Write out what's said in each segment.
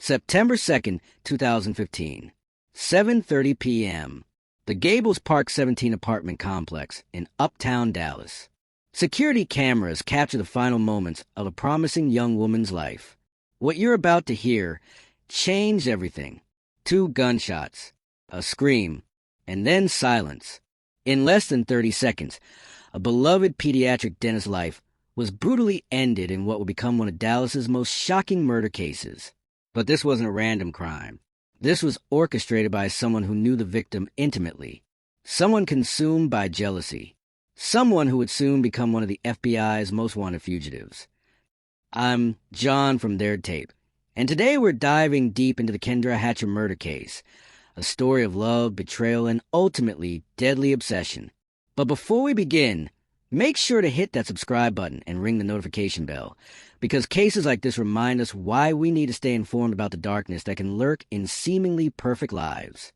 September 2nd, 2015, 7:30 p.m. The Gables Park 17 apartment complex in uptown Dallas. Security cameras capture the final moments of a promising young woman's life. What you're about to hear changed everything. 2 gunshots, a scream, and then silence. In less than 30 seconds, a beloved pediatric dentist's life was brutally ended in what would become one of Dallas's most shocking murder cases. But this wasn't a random crime. This was orchestrated by someone who knew the victim intimately, someone consumed by jealousy, someone who would soon become one of the FBI's most wanted fugitives. I'm John from Their Tape, and today we're diving deep into the Kendra Hatcher murder case, a story of love, betrayal, and ultimately deadly obsession. But before we begin, make sure to hit that subscribe button and ring the notification bell, because cases like this remind us why we need to stay informed about the darkness that can lurk in seemingly perfect lives.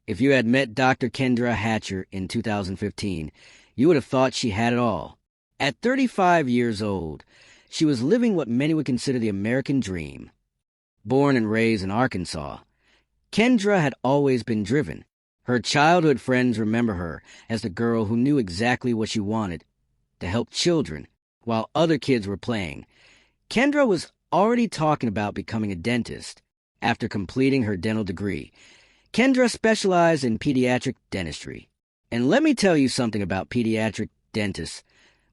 If you had met Dr. Kendra Hatcher in 2015, you would have thought she had it all. At 35 years old, she was living what many would consider the American dream. Born and raised in Arkansas, Kendra had always been driven. Her childhood friends remember her as the girl who knew exactly what she wanted, to help children, while other kids were playing. Kendra was already talking about becoming a dentist after completing her dental degree. Kendra specialized in pediatric dentistry. And let me tell you something about pediatric dentists.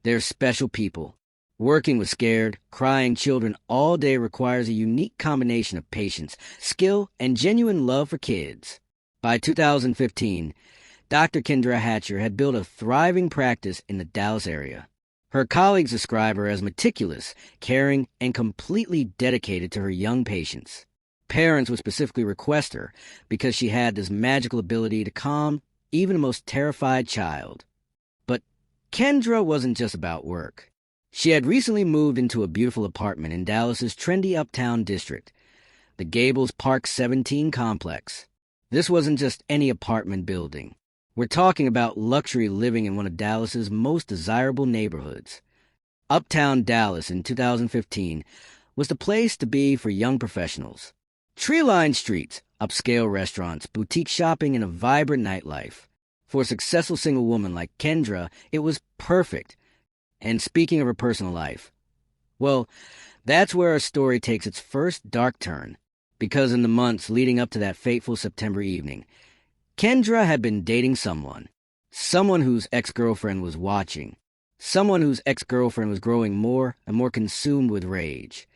They're special people. Working with scared, crying children all day requires a unique combination of patience, skill, and genuine love for kids. By 2015, Dr. Kendra Hatcher had built a thriving practice in the Dallas area. Her colleagues describe her as meticulous, caring, and completely dedicated to her young patients. Parents would specifically request her because she had this magical ability to calm even the most terrified child. But Kendra wasn't just about work. She had recently moved into a beautiful apartment in Dallas's trendy uptown district, the Gables Park 17 complex. This wasn't just any apartment building. We're talking about luxury living in one of Dallas's most desirable neighborhoods. Uptown Dallas in 2015 was the place to be for young professionals. Tree-lined streets, upscale restaurants, boutique shopping, and a vibrant nightlife. For a successful single woman like Kendra, it was perfect. And speaking of her personal life, well, that's where our story takes its first dark turn. Because in the months leading up to that fateful September evening, Kendra had been dating someone whose ex-girlfriend was watching, someone whose ex-girlfriend was growing more and more consumed with rage.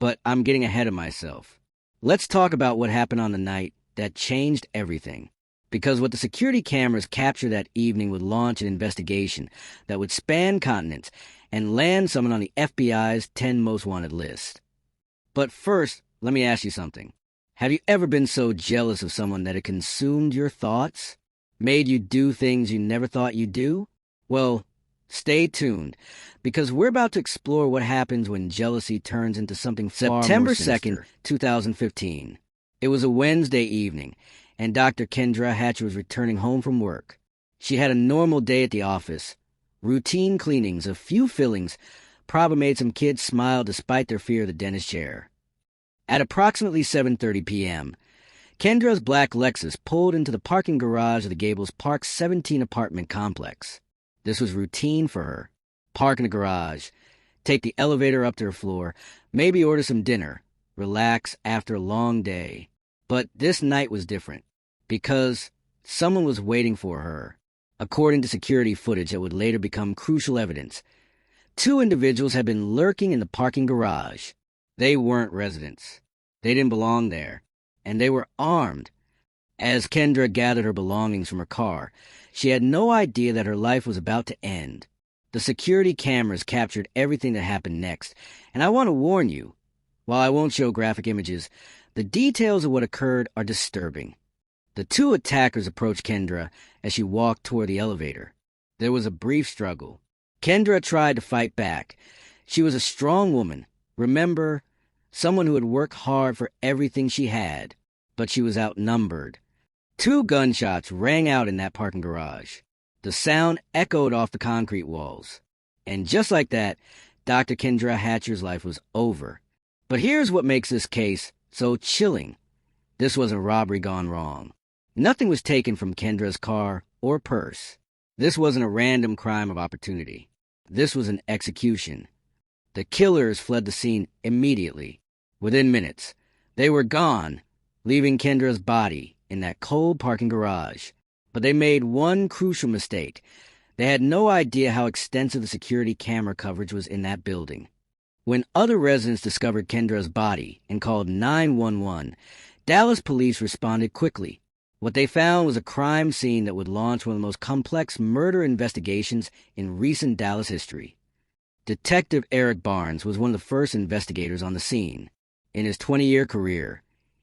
But I'm getting ahead of myself. Let's talk about what happened on the night that changed everything. Because what the security cameras captured that evening would launch an investigation that would span continents and land someone on the FBI's 10 most wanted list. But first, let me ask you something. Have you ever been so jealous of someone that it consumed your thoughts? Made you do things you never thought you'd do? Well, stay tuned, because we're about to explore what happens when jealousy turns into something far more sinister. September 2nd, 2015. It was a Wednesday evening, and Dr. Kendra Hatcher was returning home from work. She had a normal day at the office. Routine cleanings, a few fillings, probably made some kids smile despite their fear of the dentist chair. At approximately 7:30 p.m., Kendra's black Lexus pulled into the parking garage of the Gables Park 17 apartment complex. This was routine for her. Park in the garage, take the elevator up to her floor, maybe order some dinner, relax after a long day. But this night was different, because someone was waiting for her. According to security footage that would later become crucial evidence, 2 individuals had been lurking in the parking garage. They weren't residents. They didn't belong there. And they were armed. As Kendra gathered her belongings from her car, she had no idea that her life was about to end. The security cameras captured everything that happened next. And I want to warn you, while I won't show graphic images, the details of what occurred are disturbing. The 2 attackers approached Kendra as she walked toward the elevator. There was a brief struggle. Kendra tried to fight back. She was a strong woman. Remember, someone who had worked hard for everything she had, but she was outnumbered. 2 gunshots rang out in that parking garage. The sound echoed off the concrete walls. And just like that, Dr. Kendra Hatcher's life was over. But here's what makes this case so chilling. This wasn't a robbery gone wrong. Nothing was taken from Kendra's car or purse. This wasn't a random crime of opportunity. This was an execution. The killers fled the scene immediately. Within minutes, they were gone, leaving Kendra's body in that cold parking garage. But they made one crucial mistake. They had no idea how extensive the security camera coverage was in that building. When other residents discovered Kendra's body and called 911, Dallas police responded quickly. What they found was a crime scene that would launch one of the most complex murder investigations in recent Dallas history. Detective Eric Barnes was one of the first investigators on the scene. In his 20-year career,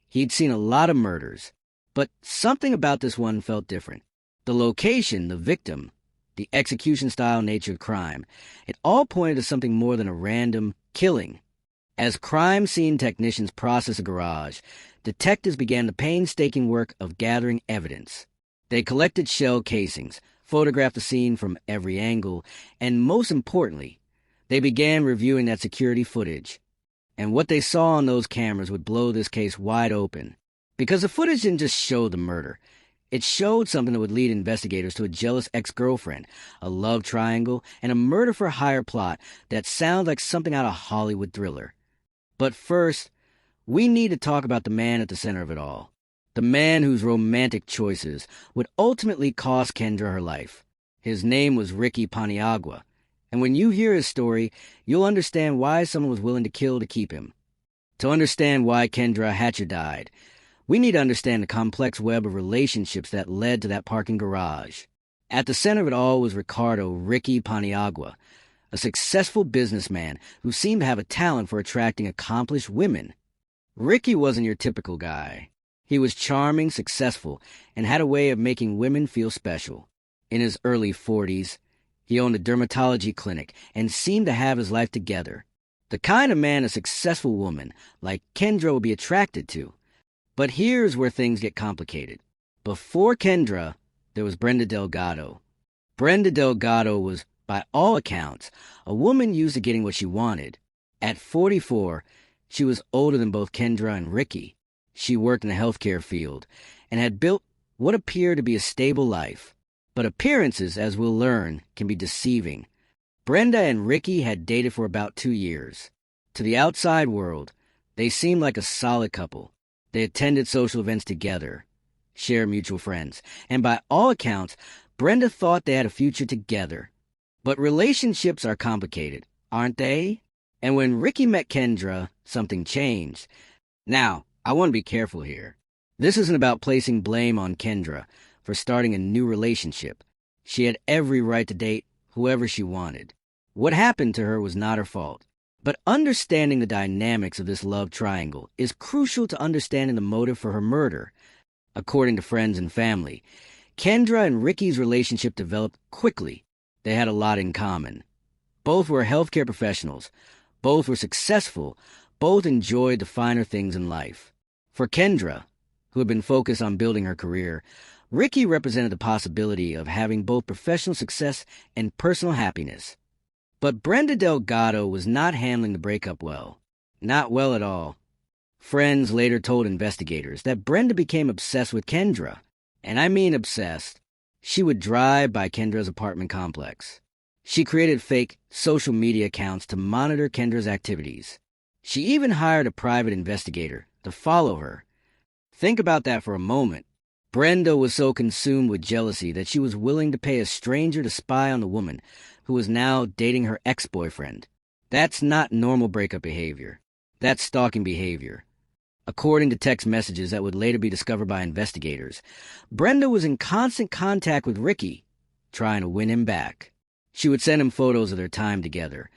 he'd seen a lot of murders, but something about this one felt different. The location, the victim, the execution-style nature of crime, it all pointed to something more than a random killing. As crime scene technicians processed a garage, detectives began the painstaking work of gathering evidence. They collected shell casings, photographed the scene from every angle, and most importantly, they began reviewing that security footage. And what they saw on those cameras would blow this case wide open. Because the footage didn't just show the murder. It showed something that would lead investigators to a jealous ex-girlfriend, a love triangle, and a murder-for-hire plot that sounds like something out of a Hollywood thriller. But first, we need to talk about the man at the center of it all. The man whose romantic choices would ultimately cost Kendra her life. His name was Ricky Paniagua. And when you hear his story, you'll understand why someone was willing to kill to keep him. To understand why Kendra Hatcher died, we need to understand the complex web of relationships that led to that parking garage. At the center of it all was Ricardo Ricky Paniagua, a successful businessman who seemed to have a talent for attracting accomplished women. Ricky wasn't your typical guy. He was charming, successful, and had a way of making women feel special. In his early 40s, he owned a dermatology clinic and seemed to have his life together. The kind of man a successful woman like Kendra would be attracted to. But here's where things get complicated. Before Kendra, there was Brenda Delgado. Brenda Delgado was, by all accounts, a woman used to getting what she wanted. At 44, she was older than both Kendra and Ricky. She worked in the healthcare field and had built what appeared to be a stable life. But appearances, as we'll learn, can be deceiving. Brenda and Ricky had dated for about 2 years. To the outside world, they seemed like a solid couple. They attended social events together, shared mutual friends, and by all accounts, Brenda thought they had a future together. But relationships are complicated, aren't they? And when Ricky met Kendra, something changed. Now, I want to be careful here. This isn't about placing blame on Kendra for starting a new relationship. She had every right to date whoever she wanted. What happened to her was not her fault. But understanding the dynamics of this love triangle is crucial to understanding the motive for her murder. According to friends and family, Kendra and Ricky's relationship developed quickly. They had a lot in common. Both were healthcare professionals. Both were successful. Both enjoyed the finer things in life. For Kendra, who had been focused on building her career, Ricky represented the possibility of having both professional success and personal happiness. But Brenda Delgado was not handling the breakup well. Not well at all. Friends later told investigators that Brenda became obsessed with Kendra. And I mean obsessed. She would drive by Kendra's apartment complex. She created fake social media accounts to monitor Kendra's activities. She even hired a private investigator to follow her. Think about that for a moment. Brenda was so consumed with jealousy that she was willing to pay a stranger to spy on the woman who was now dating her ex-boyfriend. That's not normal breakup behavior. That's stalking behavior. According to text messages that would later be discovered by investigators, Brenda was in constant contact with Ricky, trying to win him back. She would send him photos of their time together,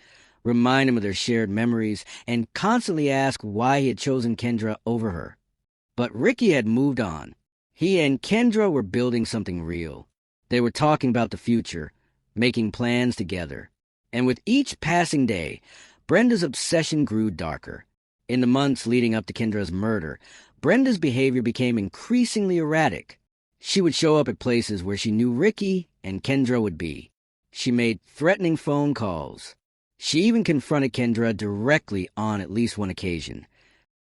remind him of their shared memories, and constantly ask why he had chosen Kendra over her. But Ricky had moved on. He and Kendra were building something real. They were talking about the future, making plans together. And with each passing day, Brenda's obsession grew darker. In the months leading up to Kendra's murder, Brenda's behavior became increasingly erratic. She would show up at places where she knew Ricky and Kendra would be. She made threatening phone calls. She even confronted Kendra directly on at least one occasion.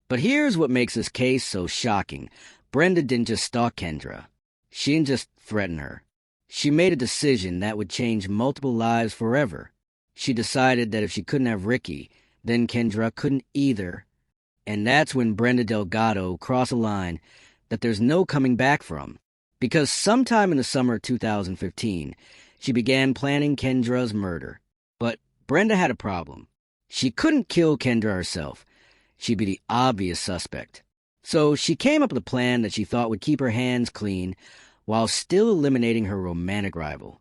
But here's what makes this case so shocking. Brenda didn't just stalk Kendra. She didn't just threaten her. She made a decision that would change multiple lives forever. She decided that if she couldn't have Ricky, then Kendra couldn't either. And that's when Brenda Delgado crossed a line that there's no coming back from. Because sometime in the summer of 2015, she began planning Kendra's murder. But Brenda had a problem. She couldn't kill Kendra herself. She'd be the obvious suspect. So she came up with a plan that she thought would keep her hands clean while still eliminating her romantic rival.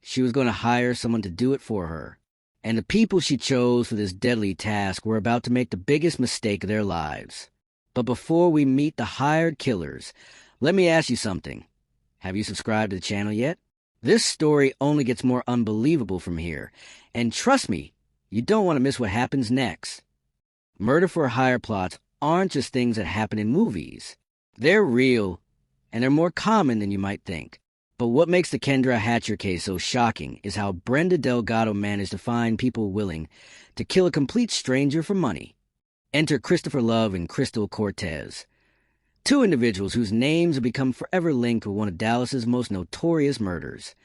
She was going to hire someone to do it for her. And the people she chose for this deadly task were about to make the biggest mistake of their lives. But before we meet the hired killers, let me ask you something. Have you subscribed to the channel yet? This story only gets more unbelievable from here. And trust me, you don't want to miss what happens next. Murder for hire plots aren't just things that happen in movies. They're real, and they're more common than you might think. But what makes the Kendra Hatcher case so shocking is how Brenda Delgado managed to find people willing to kill a complete stranger for money. Enter Kristopher Love and Cortes, two individuals whose names have become forever linked with one of Dallas's most notorious murders.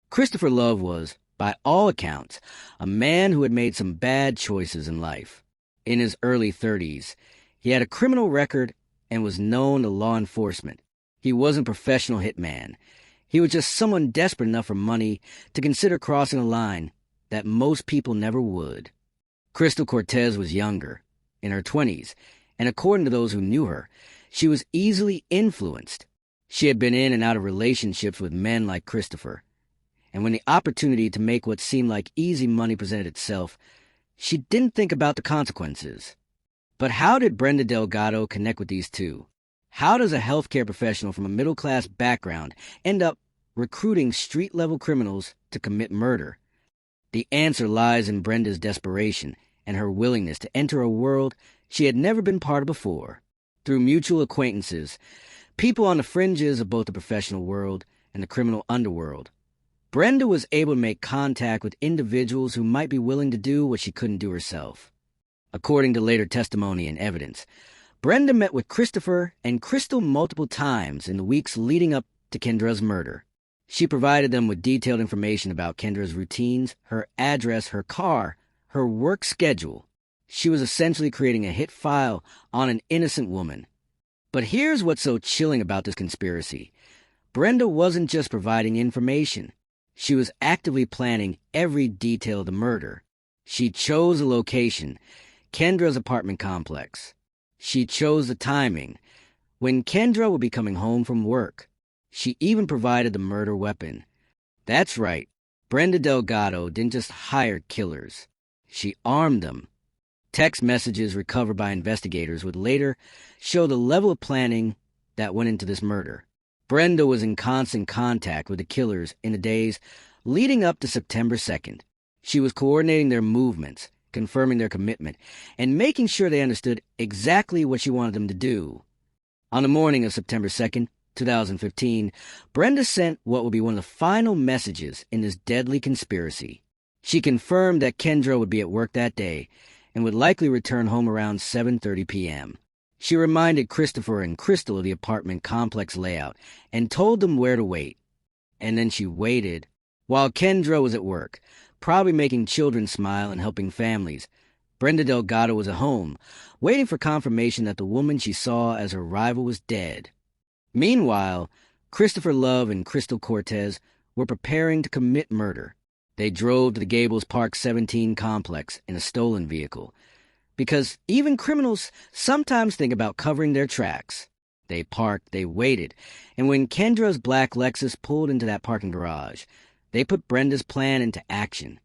Kristopher Love was, by all accounts, a man who had made some bad choices in life. In his early 30s, he had a criminal record and was known to law enforcement. He wasn't a professional hitman. He was just someone desperate enough for money to consider crossing a line that most people never would. Cortes was younger, in her 20s, and according to those who knew her, she was easily influenced. She had been in and out of relationships with men like Kristopher, and when the opportunity to make what seemed like easy money presented itself, she didn't think about the consequences. But how did Brenda Delgado connect with these two? How does a healthcare professional from a middle-class background end up recruiting street-level criminals to commit murder? The answer lies in Brenda's desperation and her willingness to enter a world she had never been part of before. Through mutual acquaintances, people on the fringes of both the professional world and the criminal underworld, Brenda was able to make contact with individuals who might be willing to do what she couldn't do herself. According to later testimony and evidence, Brenda met with Kristopher and Crystal multiple times in the weeks leading up to Kendra's murder. She provided them with detailed information about Kendra's routines, her address, her car, her work schedule. She was essentially creating a hit file on an innocent woman. But here's what's so chilling about this conspiracy. Brenda wasn't just providing information. She was actively planning every detail of the murder. She chose a location, Kendra's apartment complex. She chose the timing, when Kendra would be coming home from work. She even provided the murder weapon. That's right, Brenda Delgado didn't just hire killers. She armed them. Text messages recovered by investigators would later show the level of planning that went into this murder. Brenda was in constant contact with the killers in the days leading up to September 2nd. She was coordinating their movements, confirming their commitment, and making sure they understood exactly what she wanted them to do. On the morning of September 2nd, 2015, Brenda sent what would be one of the final messages in this deadly conspiracy. She confirmed that Kendra would be at work that day and would likely return home around 7:30 p.m. She reminded Kristopher and Crystal of the apartment complex layout and told them where to wait. And then she waited. While Kendra was at work, probably making children smile and helping families, Brenda Delgado was at home, waiting for confirmation that the woman she saw as her rival was dead. Meanwhile, Kristopher Love and Cortes were preparing to commit murder. They drove to the Gables Park 17 complex in a stolen vehicle, because even criminals sometimes think about covering their tracks. They parked, they waited, and when Kendra's black Lexus pulled into that parking garage, they put Brenda's plan into action.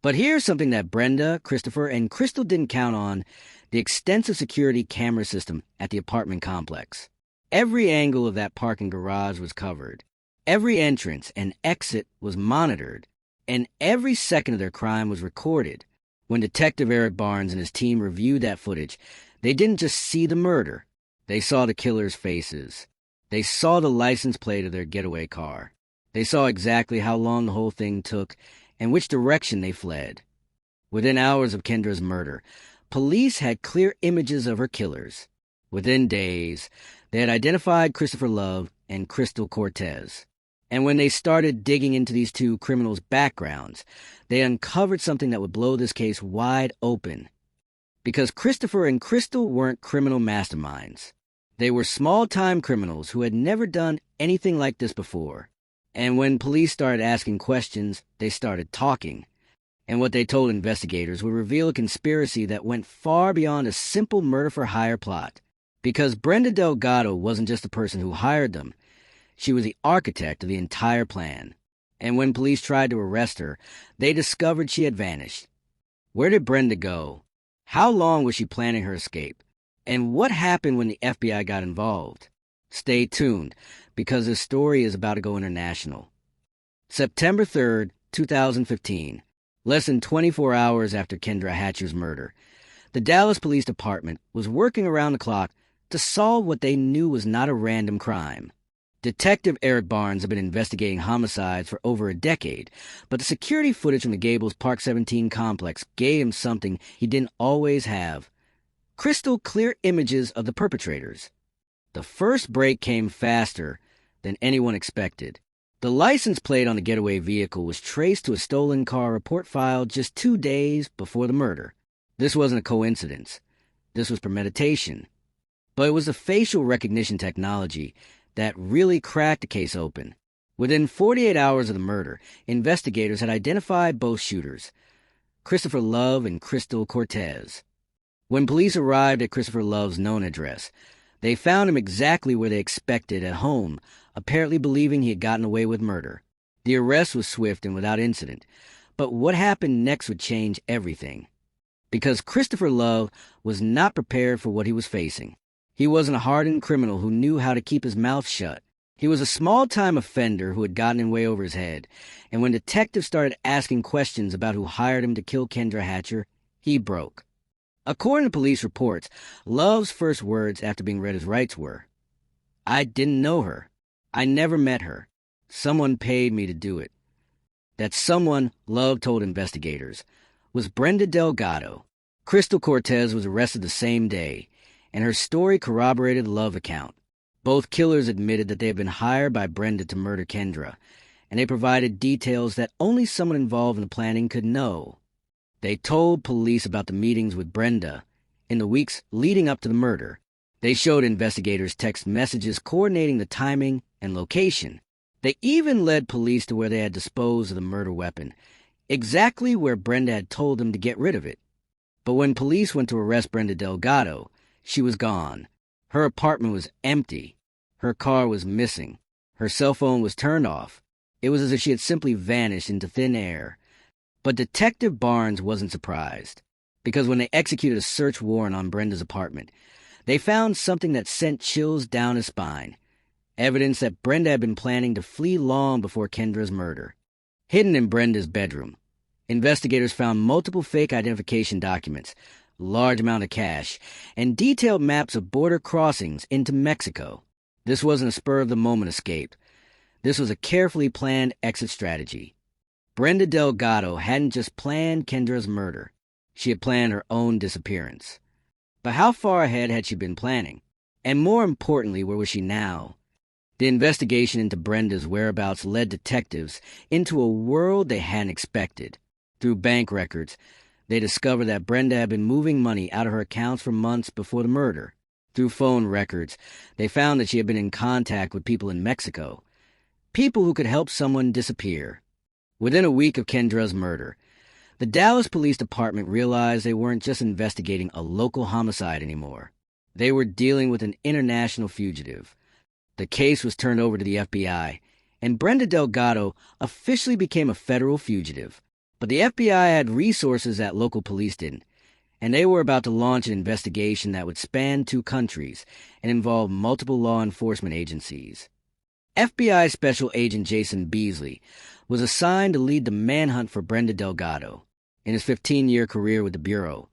But here's something that Brenda, Kristopher, and Crystal didn't count on: the extensive security camera system at the apartment complex. Every angle of that parking garage was covered. Every entrance and exit was monitored, and every second of their crime was recorded. When Detective Eric Barnes and his team reviewed that footage, they didn't just see the murder. They saw the killers' faces. They saw the license plate of their getaway car. They saw exactly how long the whole thing took and which direction they fled. Within hours of Kendra's murder, Police had clear images of her killers. Within days, they had identified Kristopher Love and Cortes. And when they started digging into these two criminals' backgrounds, they uncovered something that would blow this case wide open. Because Kristopher and Crystal weren't criminal masterminds. They were small-time criminals who had never done anything like this before. And when police started asking questions, they started talking. And what they told investigators would reveal a conspiracy that went far beyond a simple murder-for-hire plot. Because Brenda Delgado wasn't just the person who hired them. She was the architect of the entire plan. And when police tried to arrest her, they discovered she had vanished. Where did Brenda go? How long was she planning her escape? And what happened when the FBI got involved? Stay tuned, because this story is about to go international. September 3rd, 2015, less than 24 hours after Kendra Hatcher's murder, the Dallas Police Department was working around the clock to solve what they knew was not a random crime. Detective Eric Barnes had been investigating homicides for over a decade, but the security footage from the Gables Park 17 complex gave him something he didn't always have: crystal clear images of the perpetrators. The first break came faster than anyone expected. The license plate on the getaway vehicle was traced to a stolen car report filed just 2 days before the murder. This wasn't a coincidence. This was premeditation. But it was the facial recognition technology that really cracked the case open. Within 48 hours of the murder, investigators had identified both shooters, Kristopher Love and Cortes. When police arrived at Kristopher Love's known address, they found him exactly where they expected, at home, apparently believing he had gotten away with murder. The arrest was swift and without incident, but what happened next would change everything. Because Kristopher Love was not prepared for what he was facing. He wasn't a hardened criminal who knew how to keep his mouth shut. He was a small-time offender who had gotten in way over his head, and when detectives started asking questions about who hired him to kill Kendra Hatcher, he broke. According to police reports, Love's first words after being read his rights were, "I didn't know her. I never met her. Someone paid me to do it." That someone, Love told investigators, was Brenda Delgado. Cortes was arrested the same day, and her story corroborated the Love account. Both killers admitted that they had been hired by Brenda to murder Kendra, and they provided details that only someone involved in the planning could know. They told police about the meetings with Brenda in the weeks leading up to the murder. They showed investigators text messages coordinating the timing and location. They even led police to where they had disposed of the murder weapon, exactly where Brenda had told them to get rid of it. But when police went to arrest Brenda Delgado, she was gone. Her apartment was empty. Her car was missing. Her cell phone was turned off. It was as if she had simply vanished into thin air. But Detective Barnes wasn't surprised, because when they executed a search warrant on Brenda's apartment, they found something that sent chills down his spine. Evidence that Brenda had been planning to flee long before Kendra's murder. Hidden in Brenda's bedroom, investigators found multiple fake identification documents, a large amount of cash, and detailed maps of border crossings into Mexico. This wasn't a spur-of-the-moment escape. This was a carefully planned exit strategy. Brenda Delgado hadn't just planned Kendra's murder. She had planned her own disappearance. But how far ahead had she been planning? And more importantly, where was she now? The investigation into Brenda's whereabouts led detectives into a world they hadn't expected. Through bank records, they discovered that Brenda had been moving money out of her accounts for months before the murder. Through phone records, they found that she had been in contact with people in Mexico. People who could help someone disappear. Within a week of Kendra's murder, the Dallas Police Department realized they weren't just investigating a local homicide anymore. They were dealing with an international fugitive. The case was turned over to the FBI, and Brenda Delgado officially became a federal fugitive. But the FBI had resources that local police didn't, and they were about to launch an investigation that would span 2 countries and involve multiple law enforcement agencies. FBI Special Agent Jason Beasley was assigned to lead the manhunt for Brenda Delgado. In his 15-year career with the Bureau,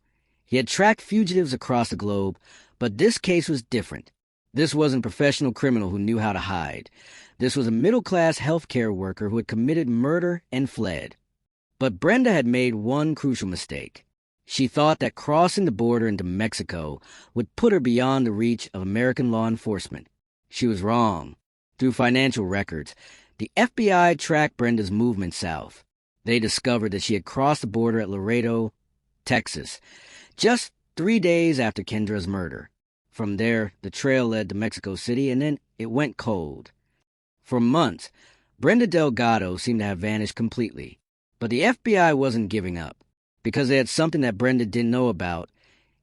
he had tracked fugitives across the globe, but this case was different. This wasn't a professional criminal who knew how to hide. This was a middle-class healthcare worker who had committed murder and fled. But Brenda had made one crucial mistake. She thought that crossing the border into Mexico would put her beyond the reach of American law enforcement. She was wrong. Through financial records, the FBI tracked Brenda's movement south. They discovered that she had crossed the border at Laredo, Texas, just 3 days after Kendra's murder. From there, the trail led to Mexico City, and then it went cold. For months, Brenda Delgado seemed to have vanished completely. But the FBI wasn't giving up, because they had something that Brenda didn't know about: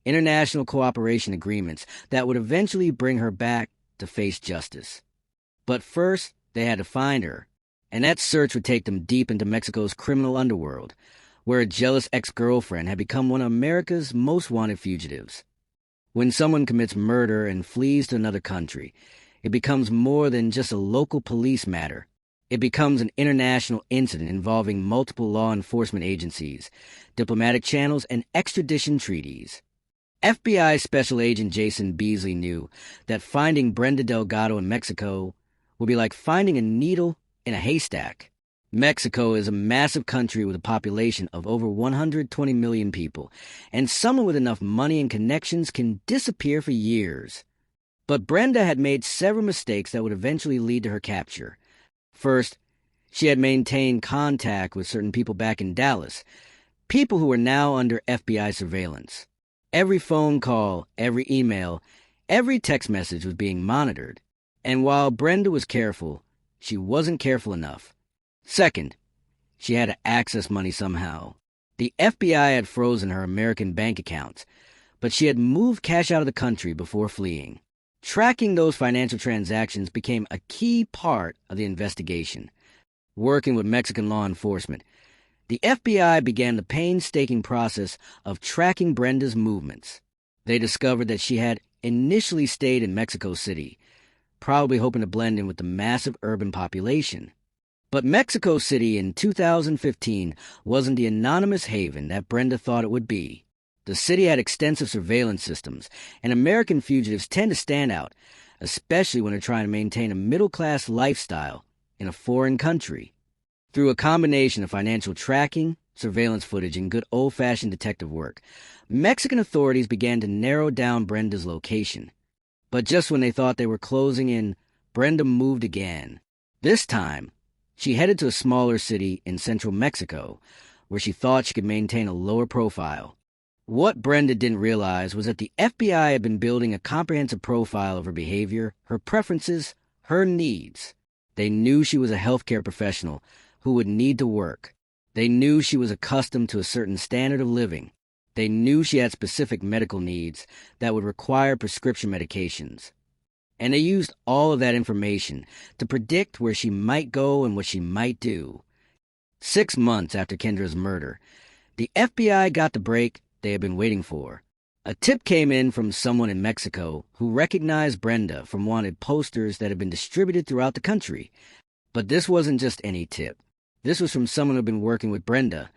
international cooperation agreements that would eventually bring her back to face justice. But first, they had to find her, and that search would take them deep into Mexico's criminal underworld, where a jealous ex-girlfriend had become one of America's most wanted fugitives. When someone commits murder and flees to another country, it becomes more than just a local police matter. It becomes an international incident involving multiple law enforcement agencies, diplomatic channels, and extradition treaties. FBI Special Agent Jason Beasley knew that finding Brenda Delgado in Mexico would be like finding a needle in a haystack. Mexico is a massive country with a population of over 120 million people, and someone with enough money and connections can disappear for years. But Brenda had made several mistakes that would eventually lead to her capture. First, she had maintained contact with certain people back in Dallas, people who were now under FBI surveillance. Every phone call, every email, every text message was being monitored. And while Brenda was careful, she wasn't careful enough. Second, she had to access money somehow. The FBI had frozen her American bank accounts, but she had moved cash out of the country before fleeing. Tracking those financial transactions became a key part of the investigation. Working with Mexican law enforcement, the FBI began the painstaking process of tracking Brenda's movements. They discovered that she had initially stayed in Mexico City, probably hoping to blend in with the massive urban population. But Mexico City in 2015 wasn't the anonymous haven that Brenda thought it would be. The city had extensive surveillance systems, and American fugitives tend to stand out, especially when they're trying to maintain a middle-class lifestyle in a foreign country. Through a combination of financial tracking, surveillance footage, and good old-fashioned detective work, Mexican authorities began to narrow down Brenda's location. But just when they thought they were closing in, Brenda moved again. This time, she headed to a smaller city in central Mexico, where she thought she could maintain a lower profile. What Brenda didn't realize was that the FBI had been building a comprehensive profile of her behavior, her preferences, her needs. They knew she was a healthcare professional who would need to work. They knew she was accustomed to a certain standard of living. They knew she had specific medical needs that would require prescription medications. And they used all of that information to predict where she might go and what she might do. 6 months after Kendra's murder, the FBI got the break they had been waiting for. A tip came in from someone in Mexico who recognized Brenda from wanted posters that had been distributed throughout the country. But this wasn't just any tip. This was from someone who had been working with Brenda,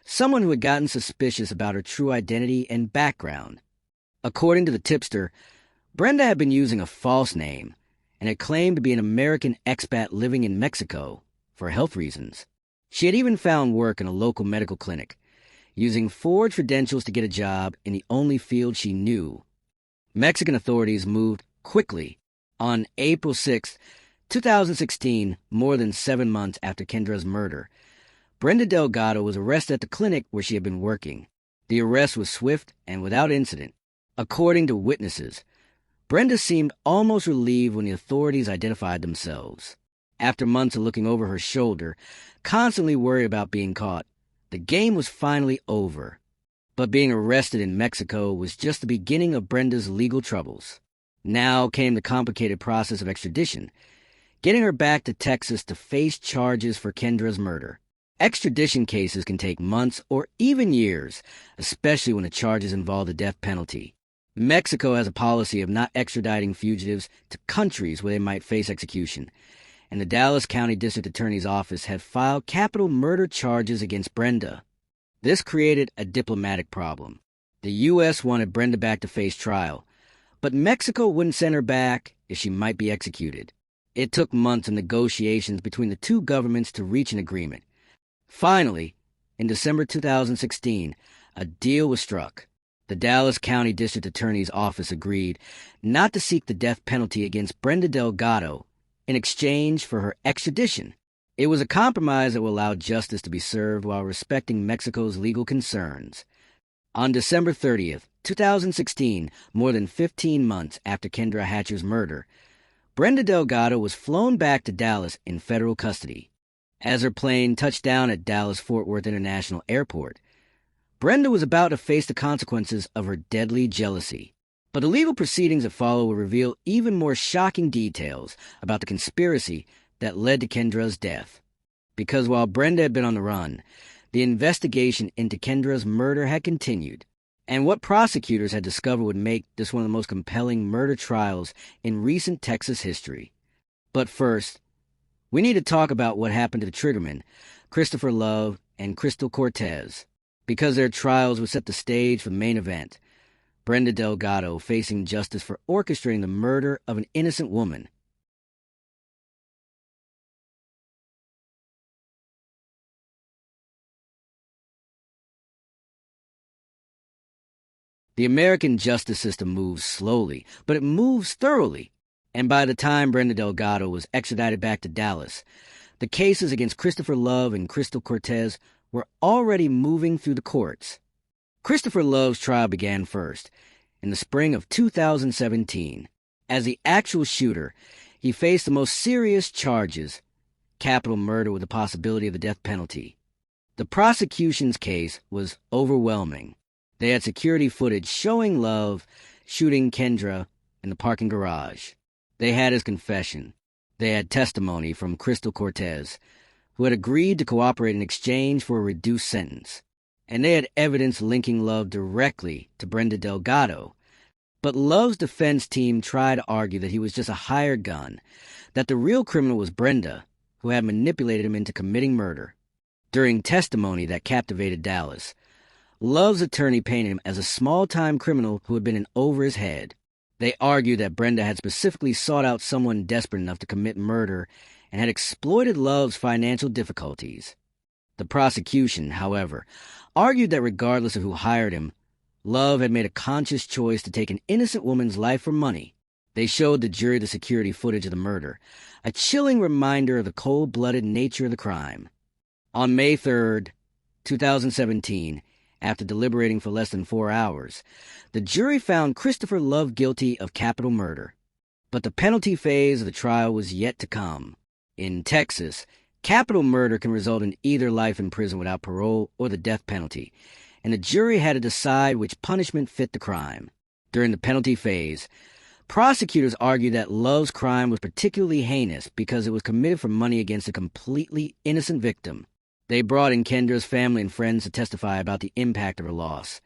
someone who had gotten suspicious about her true identity and background. According to the tipster, Brenda had been using a false name and had claimed to be an American expat living in Mexico for health reasons. She had even found work in a local medical clinic, using forged credentials to get a job in the only field she knew. Mexican authorities moved quickly. On April 6, 2016, more than 7 months after Kendra's murder, Brenda Delgado was arrested at the clinic where she had been working. The arrest was swift and without incident. According to witnesses, Brenda seemed almost relieved when the authorities identified themselves. After months of looking over her shoulder, constantly worried about being caught, the game was finally over. But being arrested in Mexico was just the beginning of Brenda's legal troubles. Now came the complicated process of extradition, getting her back to Texas to face charges for Kendra's murder. Extradition cases can take months or even years, especially when the charges involve the death penalty. Mexico has a policy of not extraditing fugitives to countries where they might face execution, and the Dallas County District Attorney's Office had filed capital murder charges against Brenda. This created a diplomatic problem. The U.S. wanted Brenda back to face trial, but Mexico wouldn't send her back if she might be executed. It took months of negotiations between the two governments to reach an agreement. Finally, in December 2016, a deal was struck. The Dallas County District Attorney's Office agreed not to seek the death penalty against Brenda Delgado in exchange for her extradition. It was a compromise that will allow justice to be served while respecting Mexico's legal concerns. On December 30th, 2016, more than 15 months after Kendra Hatcher's murder, Brenda Delgado was flown back to Dallas in federal custody. As her plane touched down at Dallas-Fort Worth International Airport, Brenda was about to face the consequences of her deadly jealousy. But the legal proceedings that follow will reveal even more shocking details about the conspiracy that led to Kendra's death. Because while Brenda had been on the run, the investigation into Kendra's murder had continued, and what prosecutors had discovered would make this one of the most compelling murder trials in recent Texas history. But first, we need to talk about what happened to the triggermen, Kristopher Love and Cortes, because their trials would set the stage for the main event, Brenda Delgado facing justice for orchestrating the murder of an innocent woman. The American justice system moves slowly, but it moves thoroughly. And by the time Brenda Delgado was extradited back to Dallas, the cases against Kristopher Love and Cortes were already moving through the courts. Kristopher Love's trial began first, in the spring of 2017. As the actual shooter, he faced the most serious charges, capital murder with the possibility of the death penalty. The prosecution's case was overwhelming. They had security footage showing Love shooting Kendra in the parking garage. They had his confession. They had testimony from Cortes, who had agreed to cooperate in exchange for a reduced sentence. And they had evidence linking Love directly to Brenda Delgado. But Love's defense team tried to argue that he was just a hired gun, that the real criminal was Brenda, who had manipulated him into committing murder. During testimony that captivated Dallas, Love's attorney painted him as a small-time criminal who had been in over his head. They argued that Brenda had specifically sought out someone desperate enough to commit murder and had exploited Love's financial difficulties. The prosecution, however, argued that regardless of who hired him, Love had made a conscious choice to take an innocent woman's life for money. They showed the jury the security footage of the murder, a chilling reminder of the cold-blooded nature of the crime. On May 3rd, 2017, after deliberating for less than 4 hours, the jury found Kristopher Love guilty of capital murder. But the penalty phase of the trial was yet to come. In Texas, capital murder can result in either life in prison without parole or the death penalty, and the jury had to decide which punishment fit the crime. During the penalty phase, prosecutors argued that Love's crime was particularly heinous because it was committed for money against a completely innocent victim. They brought in Kendra's family and friends to testify about the impact of her loss,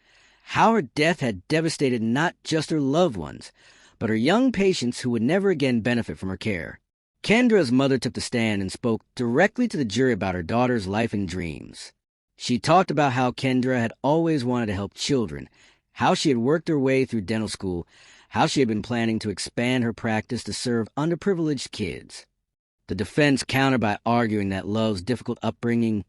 how her death had devastated not just her loved ones, but her young patients who would never again benefit from her care. Kendra's mother took the stand and spoke directly to the jury about her daughter's life and dreams. She talked about how Kendra had always wanted to help children, how she had worked her way through dental school, how she had been planning to expand her practice to serve underprivileged kids. The defense countered by arguing that Love's difficult upbringing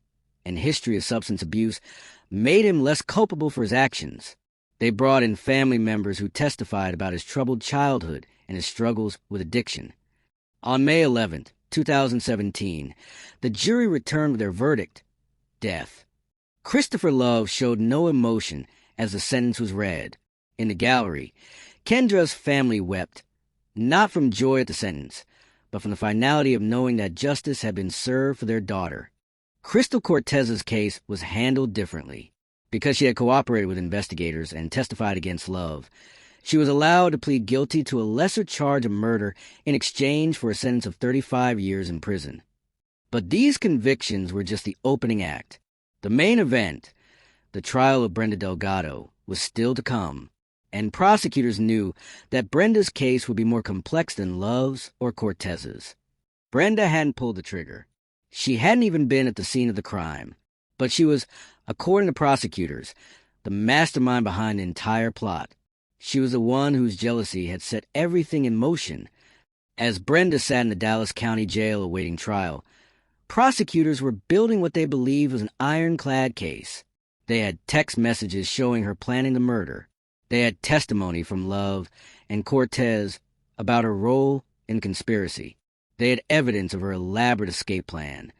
and history of substance abuse made him less culpable for his actions. They brought in family members who testified about his troubled childhood and his struggles with addiction. On May 11th, 2017, the jury returned with their verdict, death. Kristopher Love showed no emotion as the sentence was read. In the gallery, Kendra's family wept, not from joy at the sentence, but from the finality of knowing that justice had been served for their daughter. Cortes's case was handled differently. Because she had cooperated with investigators and testified against Love, she was allowed to plead guilty to a lesser charge of murder in exchange for a sentence of 35 years in prison. But these convictions were just the opening act. The main event, the trial of Brenda Delgado, was still to come, and prosecutors knew that Brenda's case would be more complex than Love's or Cortes's. Brenda hadn't pulled the trigger. She hadn't even been at the scene of the crime, but she was, according to prosecutors, the mastermind behind the entire plot. She was the one whose jealousy had set everything in motion. As Brenda sat in the Dallas County Jail awaiting trial, prosecutors were building what they believed was an ironclad case. They had text messages showing her planning the murder. They had testimony from Love and Cortes about her role in conspiracy. They had evidence of her elaborate escape plan.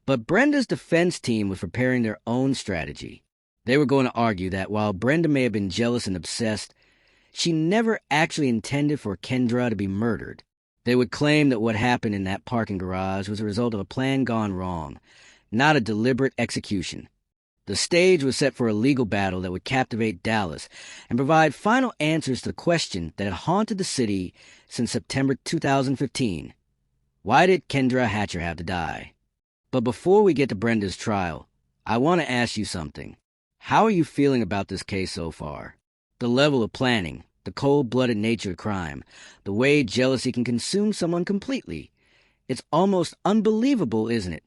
But Brenda's defense team was preparing their own strategy. They were going to argue that while Brenda may have been jealous and obsessed, she never actually intended for Kendra to be murdered. They would claim that what happened in that parking garage was a result of a plan gone wrong, not a deliberate execution. The stage was set for a legal battle that would captivate Dallas and provide final answers to the question that had haunted the city since September 2015. Why did Kendra Hatcher have to die? But before we get to Brenda's trial, I want to ask you something. How are you feeling about this case so far? The level of planning, the cold-blooded nature of crime, the way jealousy can consume someone completely. It's almost unbelievable, isn't it?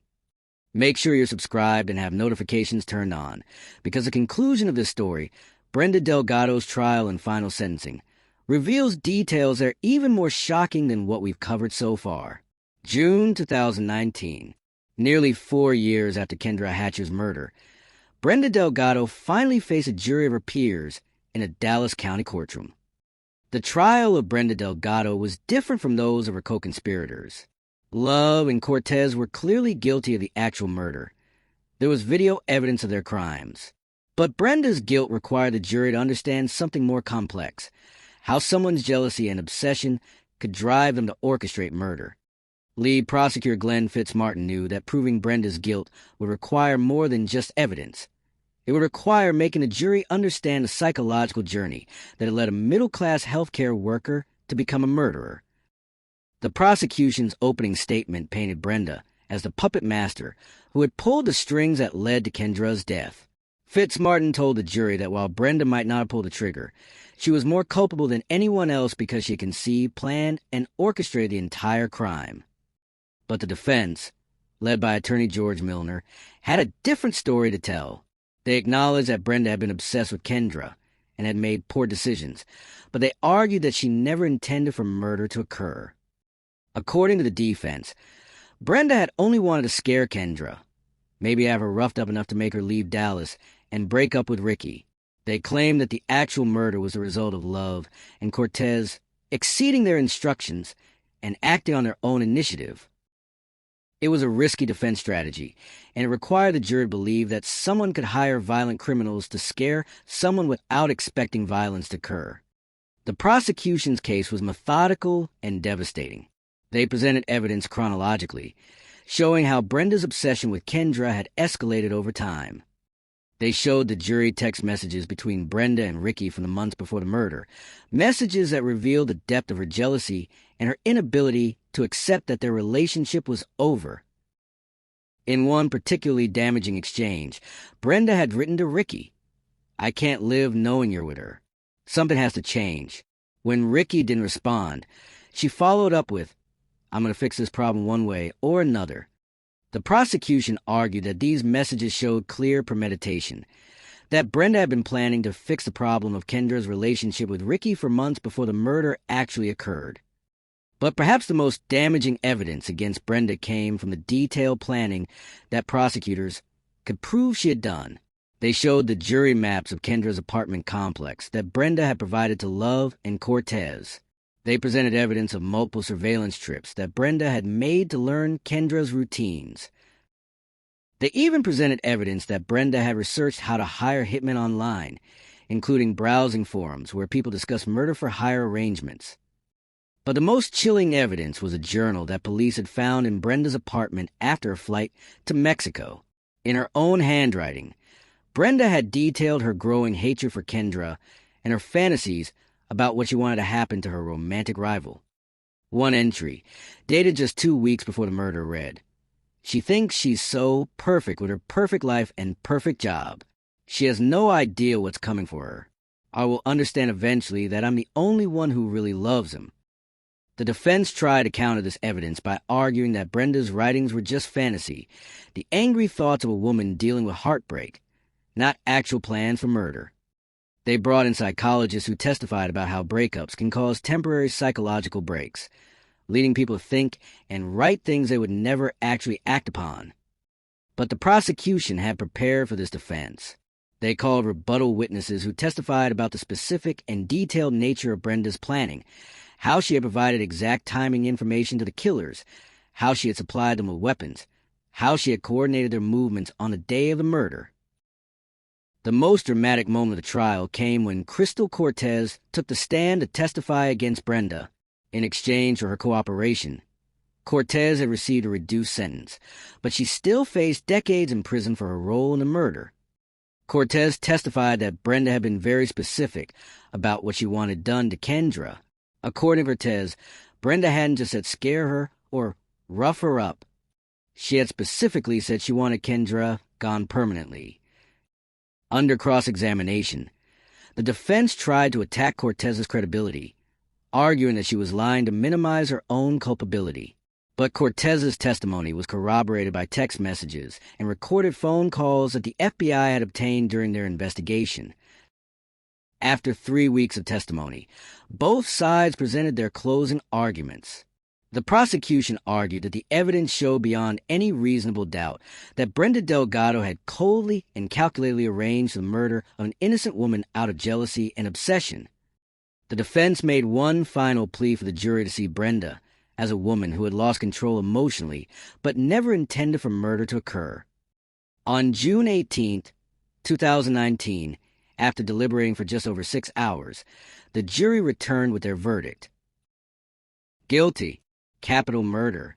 Make sure you're subscribed and have notifications turned on, because the conclusion of this story, Brenda Delgado's trial and final sentencing, reveals details that are even more shocking than what we've covered so far. June 2019, nearly 4 years after Kendra Hatcher's murder, Brenda Delgado finally faced a jury of her peers in a Dallas County courtroom. The trial of Brenda Delgado was different from those of her co-conspirators. Love and Cortes were clearly guilty of the actual murder. There was video evidence of their crimes. But Brenda's guilt required the jury to understand something more complex, how someone's jealousy and obsession could drive them to orchestrate murder. Lead prosecutor Glenn Fitzmartin knew that proving Brenda's guilt would require more than just evidence. It would require making the jury understand the psychological journey that had led a middle-class healthcare worker to become a murderer. The prosecution's opening statement painted Brenda as the puppet master who had pulled the strings that led to Kendra's death. Fitzmartin told the jury that while Brenda might not have pulled the trigger, she was more culpable than anyone else because she conceived, planned, and orchestrated the entire crime. But the defense, led by attorney George Milner, had a different story to tell. They acknowledged that Brenda had been obsessed with Kendra and had made poor decisions, but they argued that she never intended for murder to occur. According to the defense, Brenda had only wanted to scare Kendra, maybe have her roughed up enough to make her leave Dallas and break up with Ricky. They claimed that the actual murder was the result of Love and Cortes exceeding their instructions and acting on their own initiative. It was a risky defense strategy, and it required the jury to believe that someone could hire violent criminals to scare someone without expecting violence to occur. The prosecution's case was methodical and devastating. They presented evidence chronologically, showing how Brenda's obsession with Kendra had escalated over time. They showed the jury text messages between Brenda and Ricky from the months before the murder, messages that revealed the depth of her jealousy and her inability to accept that their relationship was over. In one particularly damaging exchange, Brenda had written to Ricky, "I can't live knowing you're with her. Something has to change." When Ricky didn't respond, she followed up with, "I'm going to fix this problem one way or another." The prosecution argued that these messages showed clear premeditation, that Brenda had been planning to fix the problem of Kendra's relationship with Ricky for months before the murder actually occurred. But perhaps the most damaging evidence against Brenda came from the detailed planning that prosecutors could prove she had done. They showed the jury maps of Kendra's apartment complex that Brenda had provided to Love and Cortes. They presented evidence of multiple surveillance trips that Brenda had made to learn Kendra's routines. They even presented evidence that Brenda had researched how to hire hitmen online, including browsing forums where people discuss murder-for-hire arrangements. But the most chilling evidence was a journal that police had found in Brenda's apartment after a flight to Mexico. In her own handwriting, Brenda had detailed her growing hatred for Kendra and her fantasies about what she wanted to happen to her romantic rival. One entry, dated just 2 weeks before the murder, read, "She thinks she's so perfect with her perfect life and perfect job. She has no idea what's coming for her. I will understand eventually that I'm the only one who really loves him." The defense tried to counter this evidence by arguing that Brenda's writings were just fantasy, the angry thoughts of a woman dealing with heartbreak, not actual plans for murder. They brought in psychologists who testified about how breakups can cause temporary psychological breaks, leading people to think and write things they would never actually act upon. But the prosecution had prepared for this defense. They called rebuttal witnesses who testified about the specific and detailed nature of Brenda's planning, how she had provided exact timing information to the killers, how she had supplied them with weapons, how she had coordinated their movements on the day of the murder. The most dramatic moment of the trial came when Cortes took the stand to testify against Brenda in exchange for her cooperation. Cortes had received a reduced sentence, but she still faced decades in prison for her role in the murder. Cortes testified that Brenda had been very specific about what she wanted done to Kendra. According to Cortes, Brenda hadn't just said scare her or rough her up. She had specifically said she wanted Kendra gone permanently. Under cross-examination, the defense tried to attack Cortes's credibility, arguing that she was lying to minimize her own culpability. But Cortes's testimony was corroborated by text messages and recorded phone calls that the FBI had obtained during their investigation. After 3 weeks of testimony, both sides presented their closing arguments. The prosecution argued that the evidence showed beyond any reasonable doubt that Brenda Delgado had coldly and calculatedly arranged the murder of an innocent woman out of jealousy and obsession. The defense made one final plea for the jury to see Brenda as a woman who had lost control emotionally but never intended for murder to occur. On June 18, 2019, after deliberating for just over 6 hours, the jury returned with their verdict. Guilty. Capital murder.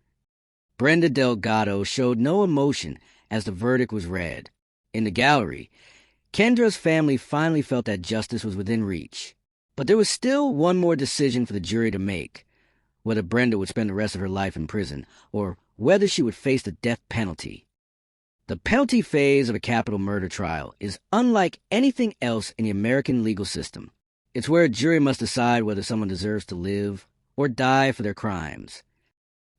Brenda Delgado showed no emotion as the verdict was read. In the gallery, Kendra's family finally felt that justice was within reach. But there was still one more decision for the jury to make: whether Brenda would spend the rest of her life in prison or whether she would face the death penalty. The penalty phase of a capital murder trial is unlike anything else in the American legal system. It's where a jury must decide whether someone deserves to live or die for their crimes.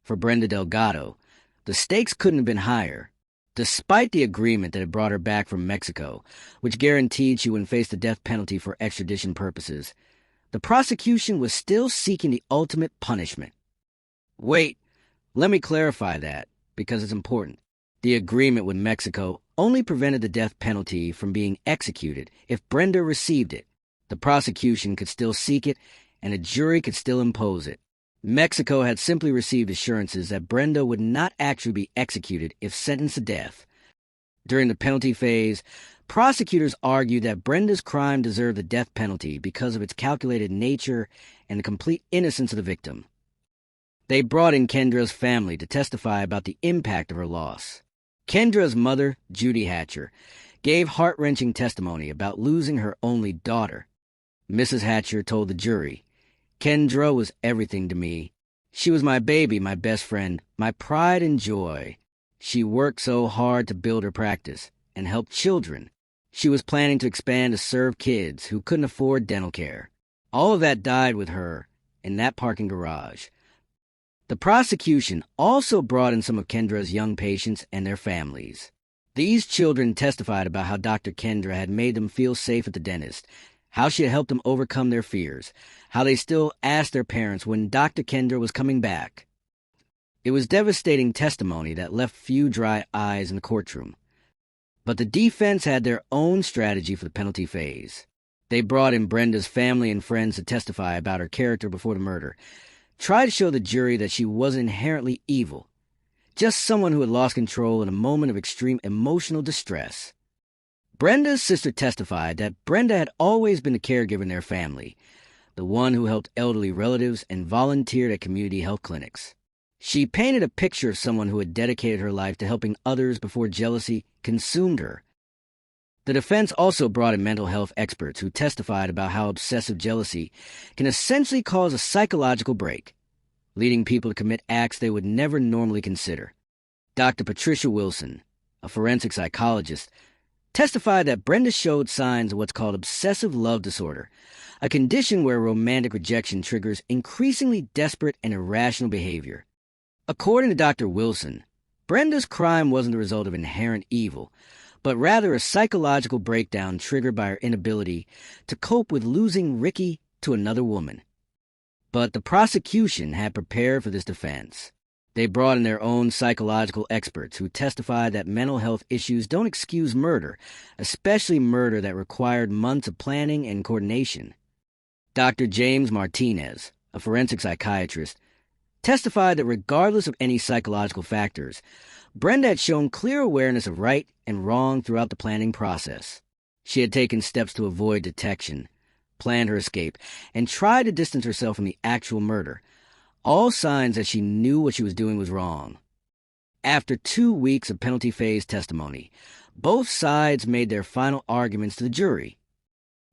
For Brenda Delgado, the stakes couldn't have been higher. Despite the agreement that had brought her back from Mexico, which guaranteed she wouldn't face the death penalty for extradition purposes, the prosecution was still seeking the ultimate punishment. Wait, let me clarify that, because it's important. The agreement with Mexico only prevented the death penalty from being executed if Brenda received it. The prosecution could still seek it, and a jury could still impose it. Mexico had simply received assurances that Brenda would not actually be executed if sentenced to death. During the penalty phase, prosecutors argued that Brenda's crime deserved the death penalty because of its calculated nature and the complete innocence of the victim. They brought in Kendra's family to testify about the impact of her loss. Kendra's mother, Judy Hatcher, gave heart-wrenching testimony about losing her only daughter. Mrs. Hatcher told the jury, "Kendra was everything to me. She was my baby, my best friend, my pride and joy. She worked so hard to build her practice and help children. She was planning to expand to serve kids who couldn't afford dental care. All of that died with her in that parking garage." The prosecution also brought in some of Kendra's young patients and their families. These children testified about how Dr. Kendra had made them feel safe at the dentist, how she had helped them overcome their fears, how they still asked their parents when Dr. Kendra was coming back. It was devastating testimony that left few dry eyes in the courtroom. But the defense had their own strategy for the penalty phase. They brought in Brenda's family and friends to testify about her character before the murder, tried to show the jury that she wasn't inherently evil, just someone who had lost control in a moment of extreme emotional distress. Brenda's sister testified that Brenda had always been the caregiver in their family, the one who helped elderly relatives and volunteered at community health clinics. She painted a picture of someone who had dedicated her life to helping others before jealousy consumed her. The defense also brought in mental health experts who testified about how obsessive jealousy can essentially cause a psychological break, leading people to commit acts they would never normally consider. Dr. Patricia Wilson, a forensic psychologist, testified that Brenda showed signs of what's called obsessive love disorder, a condition where romantic rejection triggers increasingly desperate and irrational behavior. According to Dr. Wilson, Brenda's crime wasn't the result of inherent evil, but rather a psychological breakdown triggered by her inability to cope with losing Ricky to another woman. But the prosecution had prepared for this defense. They brought in their own psychological experts who testified that mental health issues don't excuse murder, especially murder that required months of planning and coordination. Dr. James Martinez, a forensic psychiatrist, testified that regardless of any psychological factors, Brenda had shown clear awareness of right and wrong throughout the planning process. She had taken steps to avoid detection, planned her escape, and tried to distance herself from the actual murder, all signs that she knew what she was doing was wrong. After 2 weeks of penalty phase testimony, both sides made their final arguments to the jury.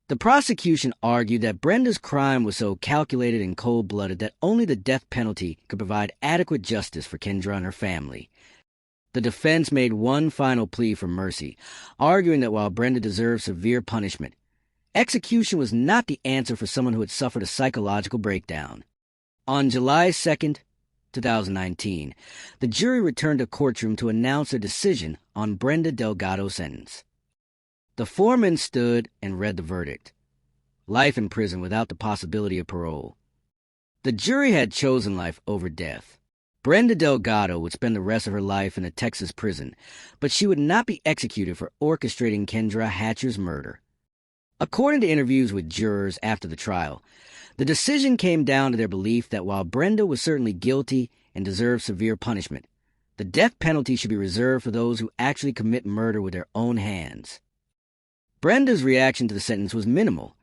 The prosecution argued that Brenda's crime was so calculated and cold-blooded that only the death penalty could provide adequate justice for Kendra and her family. The defense made one final plea for mercy, arguing that while Brenda deserved severe punishment, execution was not the answer for someone who had suffered a psychological breakdown. On July 2nd, 2019, the jury returned to Courtroom to announce their decision on Brenda Delgado's sentence. The foreman stood and read the verdict: life in prison without the possibility of parole. The jury had chosen life over death. Brenda Delgado would spend the rest of her life in a Texas prison, but she would not be executed for orchestrating Kendra Hatcher's murder. According to interviews with jurors after the trial, the decision came down to their belief that while Brenda was certainly guilty and deserved severe punishment, the death penalty should be reserved for those who actually commit murder with their own hands. Brenda's reaction to the sentence was minimal.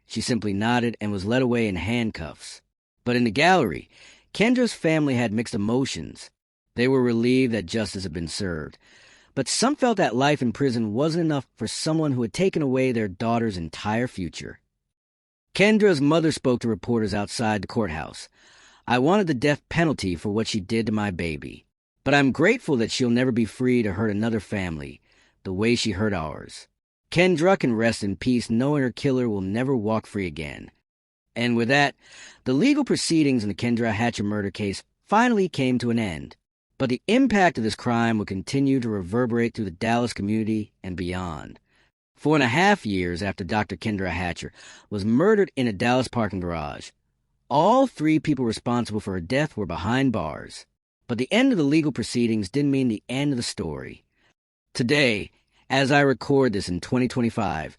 She simply nodded and was led away in handcuffs. But in the gallery, Kendra's family had mixed emotions. They were relieved that justice had been served, but some felt that life in prison wasn't enough for someone who had taken away their daughter's entire future. Kendra's mother spoke to reporters outside the courthouse. "I wanted the death penalty for what she did to my baby, but I'm grateful that she'll never be free to hurt another family the way she hurt ours. Kendra can rest in peace knowing her killer will never walk free again." And with that, the legal proceedings in the Kendra Hatcher murder case finally came to an end. But the impact of this crime would continue to reverberate through the Dallas community and beyond. 4.5 years after Dr. Kendra Hatcher was murdered in a Dallas parking garage, all 3 people responsible for her death were behind bars. But the end of the legal proceedings didn't mean the end of the story. Today, as I record this in 2025,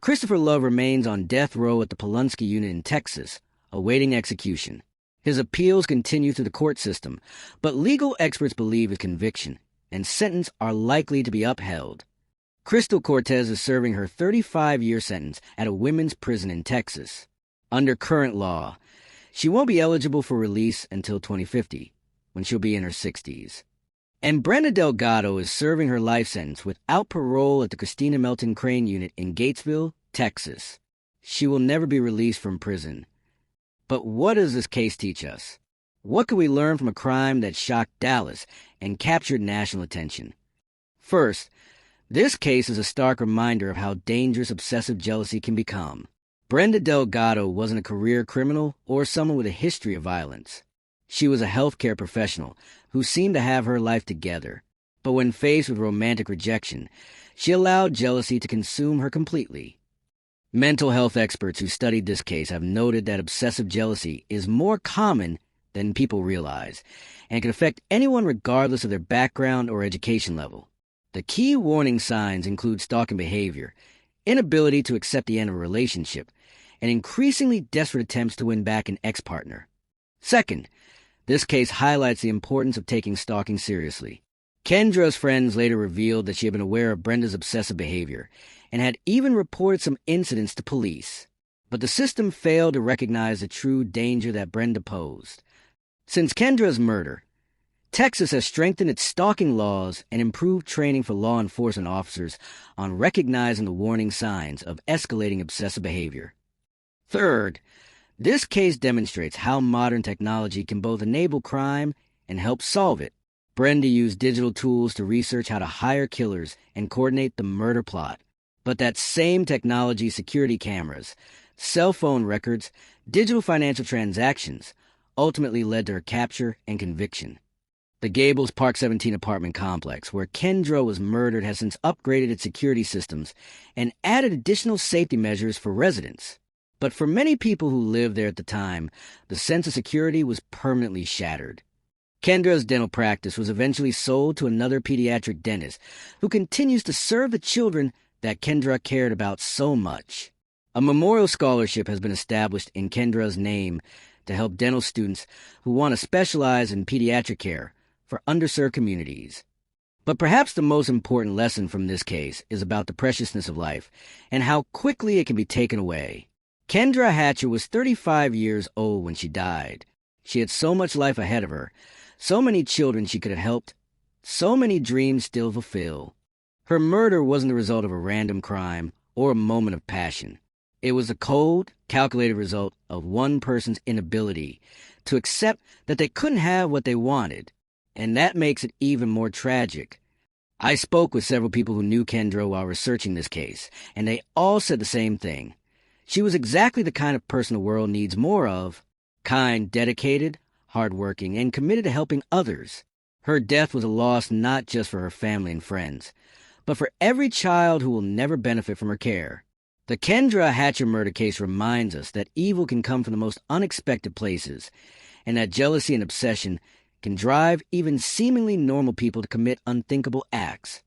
Kristopher Love remains on death row at the Pulaski unit in Texas, awaiting execution. His appeals continue through the court system, but legal experts believe his conviction and sentence are likely to be upheld. Crystal Cortes is serving her 35-year sentence at a women's prison in Texas. Under current law, she won't be eligible for release until 2050, when she'll be in her 60s. And Brenda Delgado is serving her life sentence without parole at the Christina Melton Crane unit in Gatesville, Texas. She will never be released from prison. But what does this case teach us? What can we learn from a crime that shocked Dallas and captured national attention? First, this case is a stark reminder of how dangerous obsessive jealousy can become. Brenda Delgado wasn't a career criminal or someone with a history of violence. She was a healthcare professional who seemed to have her life together. But when faced with romantic rejection, she allowed jealousy to consume her completely. Mental health experts who studied this case have noted that obsessive jealousy is more common than people realize and can affect anyone regardless of their background or education level. The key warning signs include stalking behavior, inability to accept the end of a relationship, and increasingly desperate attempts to win back an ex-partner. Second, this case highlights the importance of taking stalking seriously. Kendra's friends later revealed that she had been aware of Brenda's obsessive behavior and had even reported some incidents to police. But the system failed to recognize the true danger that Brenda posed. Since Kendra's murder, Texas has strengthened its stalking laws and improved training for law enforcement officers on recognizing the warning signs of escalating obsessive behavior. Third, this case demonstrates how modern technology can both enable crime and help solve it. Brenda used digital tools to research how to hire killers and coordinate the murder plot. But that same technology, security cameras, cell phone records, digital financial transactions, ultimately led to her capture and conviction. The Gables Park 17 apartment complex, where Kendra was murdered, has since upgraded its security systems and added additional safety measures for residents. But for many people who lived there at the time, the sense of security was permanently shattered. Kendra's dental practice was eventually sold to another pediatric dentist who continues to serve the children that Kendra cared about so much. A memorial scholarship has been established in Kendra's name to help dental students who want to specialize in pediatric care for underserved communities. But perhaps the most important lesson from this case is about the preciousness of life and how quickly it can be taken away. Kendra Hatcher was 35 years old when she died. She had so much life ahead of her, so many children she could have helped, so many dreams still fulfill. Her murder wasn't the result of a random crime or a moment of passion. It was the cold, calculated result of one person's inability to accept that they couldn't have what they wanted, and that makes it even more tragic. I spoke with several people who knew Kendra while researching this case, and they all said the same thing. She was exactly the kind of person the world needs more of: kind, dedicated, hardworking, and committed to helping others. Her death was a loss not just for her family and friends, but for every child who will never benefit from her care. The Kendra Hatcher murder case reminds us that evil can come from the most unexpected places, and that jealousy and obsession can drive even seemingly normal people to commit unthinkable acts.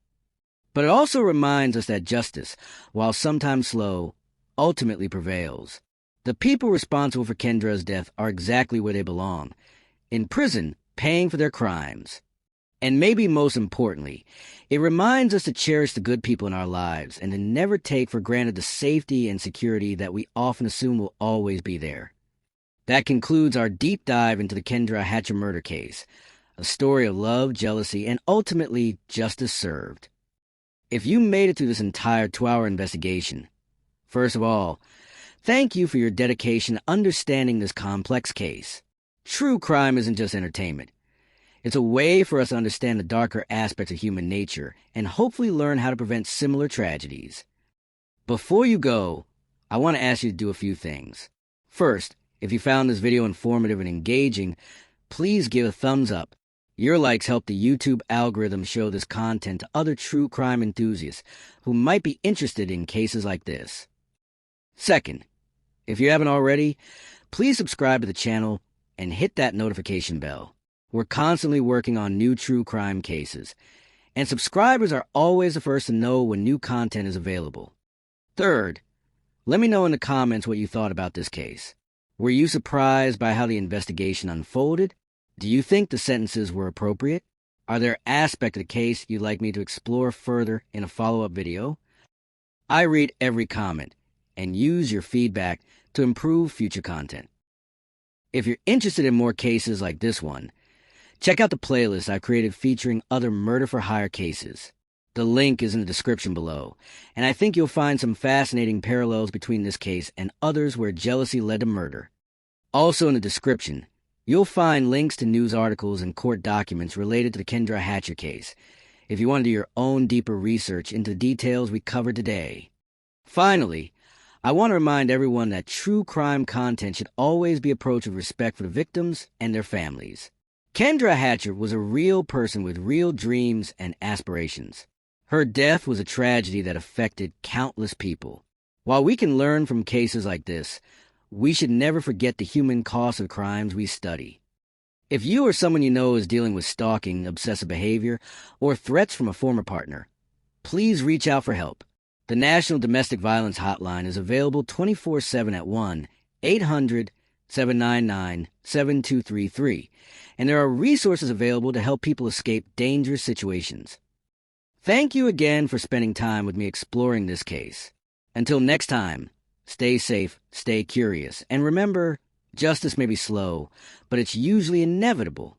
But it also reminds us that justice, while sometimes slow, ultimately prevails. The people responsible for Kendra's death are exactly where they belong: in prison, paying for their crimes. And maybe most importantly, it reminds us to cherish the good people in our lives and to never take for granted the safety and security that we often assume will always be there. That concludes our deep dive into the Kendra Hatcher murder case, a story of love, jealousy, and ultimately justice served. If you made it through this entire 2-hour investigation, first of all, thank you for your dedication to understanding this complex case. True crime isn't just entertainment. It's a way for us to understand the darker aspects of human nature and hopefully learn how to prevent similar tragedies. Before you go, I want to ask you to do a few things. First, if you found this video informative and engaging, please give a thumbs up. Your likes help the YouTube algorithm show this content to other true crime enthusiasts who might be interested in cases like this. Second, if you haven't already, please subscribe to the channel and hit that notification bell. We're constantly working on new true crime cases, and subscribers are always the first to know when new content is available. Third, let me know in the comments what you thought about this case. Were you surprised by how the investigation unfolded? Do you think the sentences were appropriate? Are there aspects of the case you'd like me to explore further in a follow-up video? I read every comment and use your feedback to improve future content. If you're interested in more cases like this one, check out the playlist I've created featuring other murder-for-hire cases. The link is in the description below, and I think you'll find some fascinating parallels between this case and others where jealousy led to murder. Also in the description, you'll find links to news articles and court documents related to the Kendra Hatcher case, if you want to do your own deeper research into the details we covered today. Finally, I want to remind everyone that true crime content should always be approached with respect for the victims and their families. Kendra Hatcher was a real person with real dreams and aspirations. Her death was a tragedy that affected countless people. While we can learn from cases like this, we should never forget the human cost of crimes we study. If you or someone you know is dealing with stalking, obsessive behavior, or threats from a former partner, please reach out for help. The National Domestic Violence Hotline is available 24/7 at 1-800-799-7233, and there are resources available to help people escape dangerous situations. Thank you again for spending time with me exploring this case. Until next time, stay safe, stay curious, and remember, justice may be slow, but it's usually inevitable.